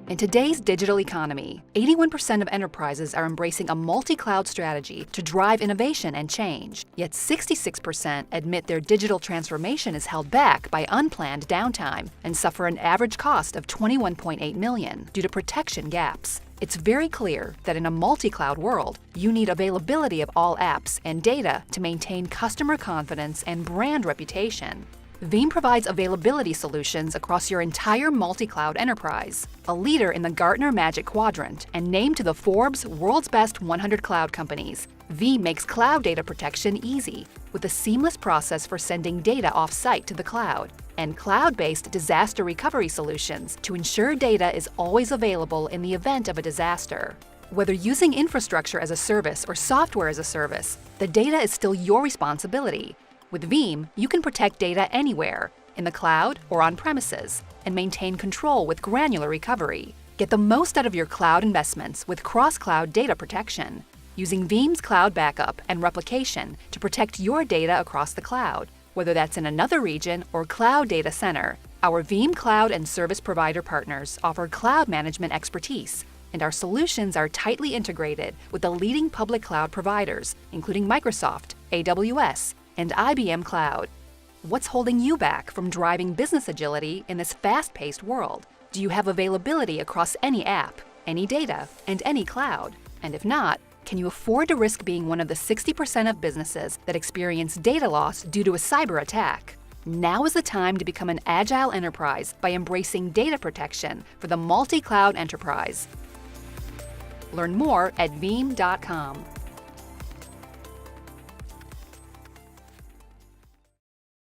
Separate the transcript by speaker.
Speaker 1: In today's digital economy, 81% of enterprises are embracing a multi-cloud strategy to drive innovation and change. Yet 66% admit their digital transformation is held back by unplanned downtime and suffer an average cost of $21.8 million due to protection gaps. It's very clear that in a multi-cloud world, you need availability of all apps and data to maintain customer confidence and brand reputation. Veeam provides availability solutions across your entire multi-cloud enterprise. A leader in the Gartner Magic Quadrant and named to the Forbes World's Best 100 Cloud Companies, Veeam makes cloud data protection easy with a seamless process for sending data off-site to the cloud and cloud-based disaster recovery solutions to ensure data is always available in the event of a disaster. Whether using infrastructure as a service or software as a service, the data is still your responsibility. With Veeam, you can protect data anywhere, in the cloud or on premises, and maintain control with granular recovery. Get the most out of your cloud investments with cross-cloud data protection, using Veeam's cloud backup and replication to protect your data across the cloud, whether that's in another region or cloud data center. Our Veeam cloud and service provider partners offer cloud management expertise, and our solutions are tightly integrated with the leading public cloud providers, including Microsoft, AWS, and IBM Cloud. What's holding you back from driving business agility in this fast-paced world? Do you have availability across any app, any data, and any cloud? And if not, can you afford to risk being one of the 60% of businesses that experience data loss due to a cyber attack? Now is the time to become an agile enterprise by embracing data protection for the multi-cloud enterprise. Learn more at Veeam.com.